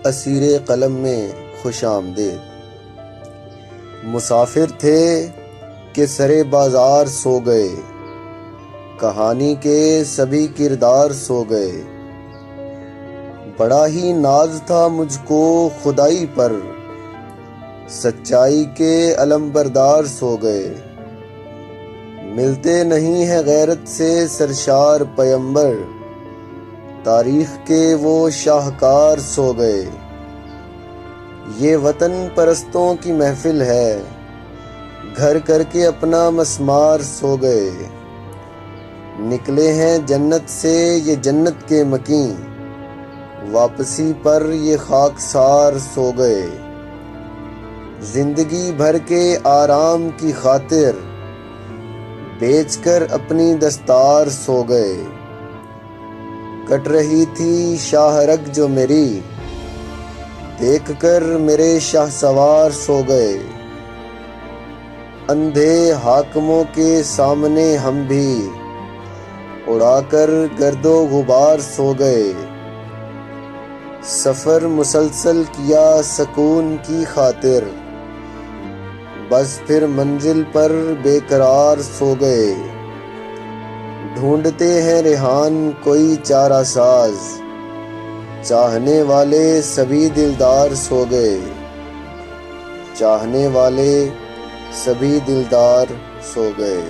اسیر قلم میں خوش آمدید۔ مسافر تھے کہ سرے بازار سو گئے، کہانی کے سبھی کردار سو گئے۔ بڑا ہی ناز تھا مجھ کو خدائی پر، سچائی کے علمبردار سو گئے۔ ملتے نہیں ہیں غیرت سے سرشار پیمبر، تاریخ کے وہ شاہکار سو گئے۔ یہ وطن پرستوں کی محفل ہے، گھر کر کے اپنا مسمار سو گئے۔ نکلے ہیں جنت سے یہ جنت کے مکیں، واپسی پر یہ خاکسار سو گئے۔ زندگی بھر کے آرام کی خاطر بیچ کر اپنی دستار سو گئے۔ کٹ رہی تھی شاہ رگ جو میری، دیکھ کر میرے شاہ سوار سو گئے۔ اندھے حاکموں کے سامنے ہم بھی اڑا کر گرد و غبار سو گئے۔ سفر مسلسل کیا سکون کی خاطر، بس پھر منزل پر بے قرار سو گئے۔ ڈھونڈتے ہیں ریحان کوئی چارہ ساز، چاہنے والے سبھی دلدار سو گئے۔ چاہنے والے سبھی دلدار سو گئے۔